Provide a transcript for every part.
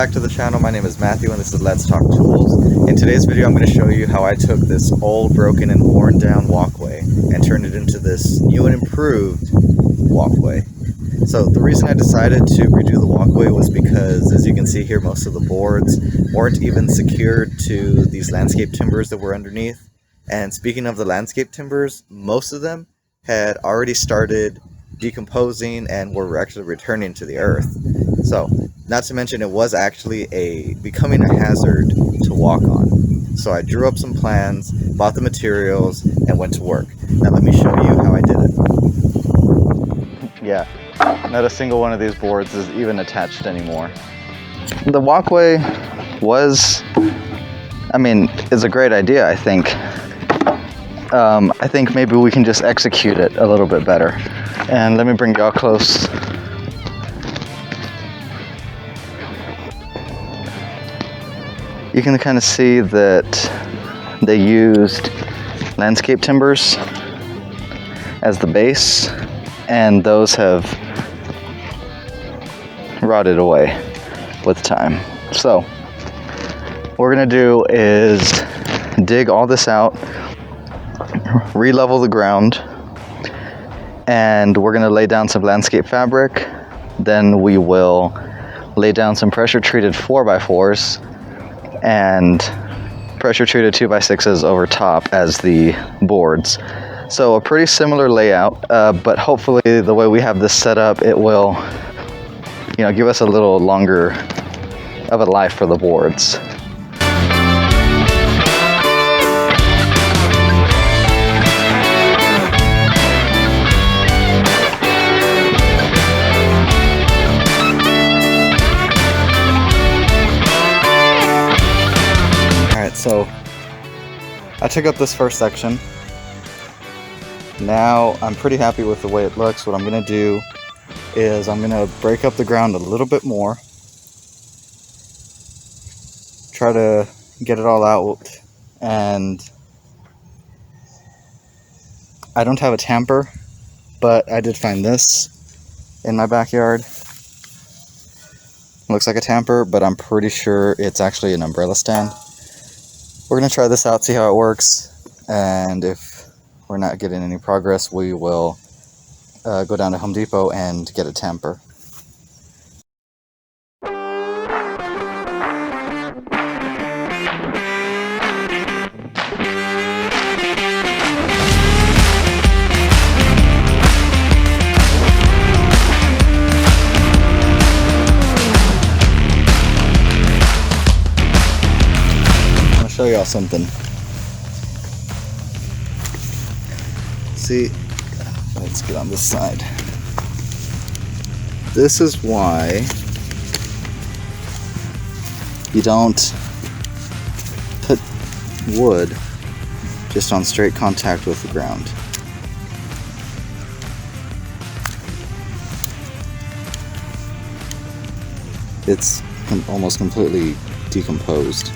back to the channel. My name is Matthew and this is Let's Talk Tools. In today's video I'm going to show you how I took this old, broken, and worn down walkway and turned it into this new and improved walkway. So the reason I decided to redo the walkway was because, as you can see here, most of the boards weren't even secured to these landscape timbers that were underneath. And speaking of the landscape timbers, most of them had already started decomposing and were actually returning to the earth. So, not to mention it was actually becoming a hazard to walk on. So I drew up some plans, bought the materials, and went to work. Now let me show you how I did it. Yeah, not a single one of these boards is even attached anymore. The walkway is a great idea, I think. I think maybe we can just execute it a little bit better. And let me bring y'all close. You can kind of see that they used landscape timbers as the base, and those have rotted away with time. So what we're gonna do is dig all this out, re-level the ground, and we're gonna lay down some landscape fabric. Then we will lay down some pressure treated 4x4s and pressure treated 2x6s over top as the boards. So a pretty similar layout, but hopefully the way we have this set up, it will, give us a little longer of a life for the boards. So I took up this first section. Now I'm pretty happy with the way it looks. What I'm going to do is I'm going to break up the ground a little bit more. Try to get it all out. And I don't have a tamper, but I did find this in my backyard. Looks like a tamper, but I'm pretty sure it's actually an umbrella stand. We're going to try this out, see how it works, and if we're not getting any progress, we will go down to Home Depot and get a tamper. Show y'all something. See, let's get on this side. This is why you don't put wood just on straight contact with the ground. It's almost completely decomposed.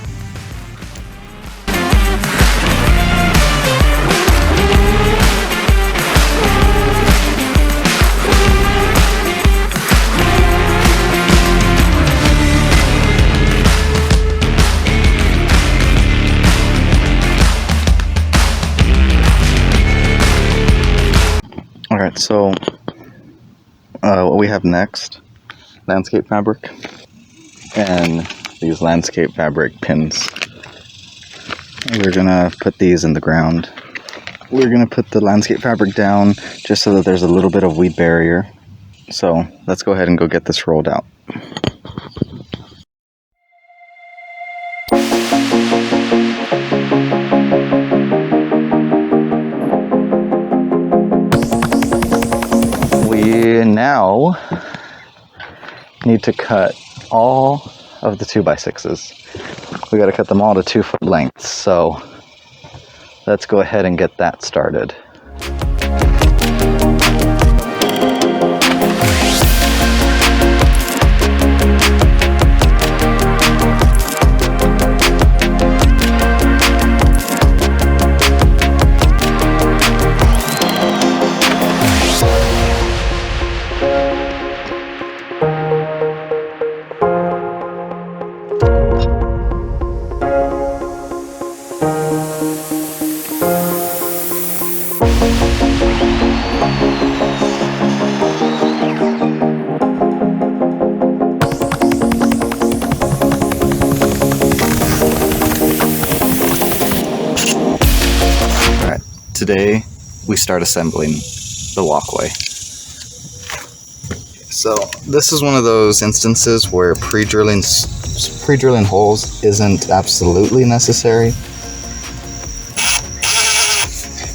Alright, so what we have next, landscape fabric and these landscape fabric pins. We're gonna put these in the ground. We're gonna put the landscape fabric down just so that there's a little bit of weed barrier. So let's go ahead and go get this rolled out. We now need to cut all of the 2x6s. We got to cut them all to 2-foot lengths. So let's go ahead and get that started. Today we start assembling the walkway. So this is one of those instances where pre-drilling holes isn't absolutely necessary,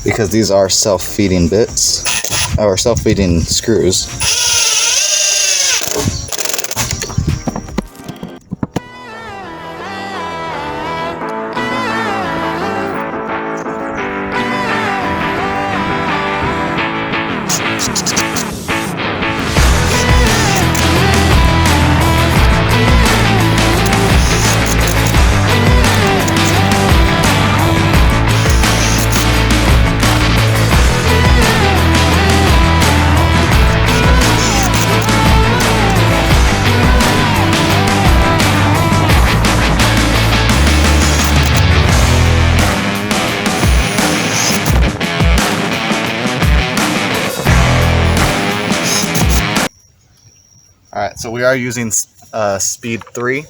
because these are self-feeding bits or self-feeding screws. Alright, so we are using speed 3.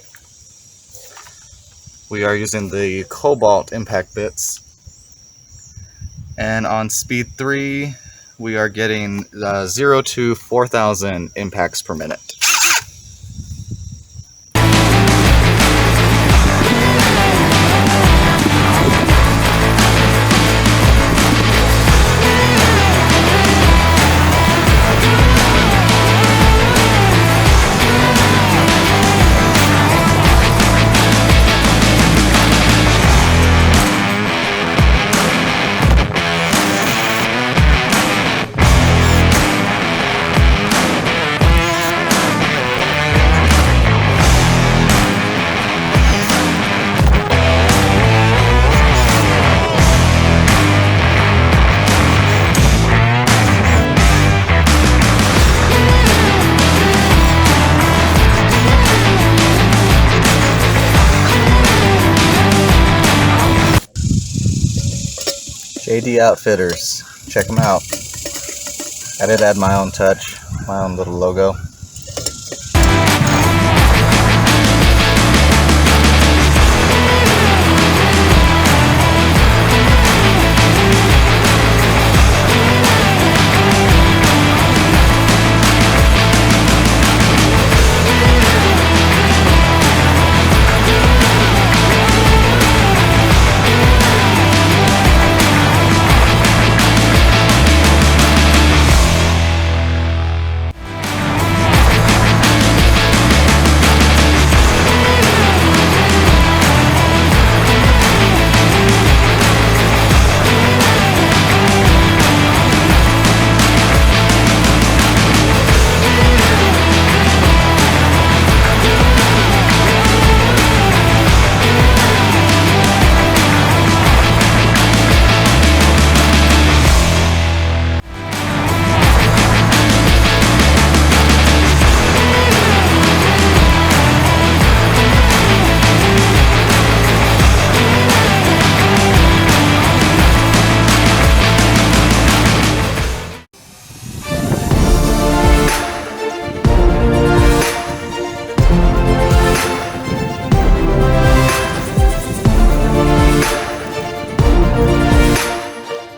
We are using the cobalt impact bits. And on speed 3, we are getting 0 to 4,000 impacts per minute. JD Outfitters, check them out. I did add my own touch, my own little logo.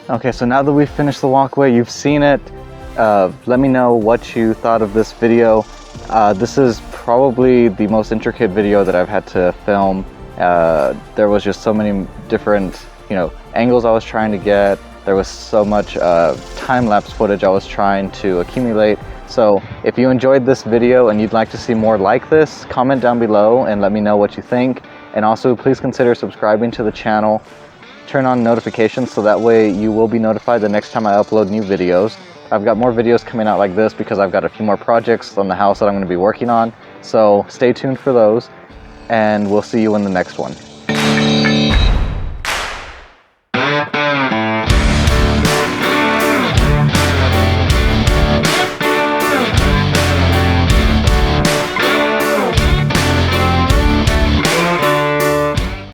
Okay, so now that we've finished the walkway, you've seen it, let me know what you thought of this video. This is probably the most intricate video that I've had to film. There was just so many different, angles I was trying to get. There was so much time-lapse footage I was trying to accumulate. So if you enjoyed this video and you'd like to see more like this, comment down below and let me know what you think. And also please consider subscribing to the channel. Turn on notifications so that way you will be notified the next time I upload new videos. I've got more videos coming out like this because I've got a few more projects on the house that I'm going to be working on. So stay tuned for those, and we'll see you in the next one.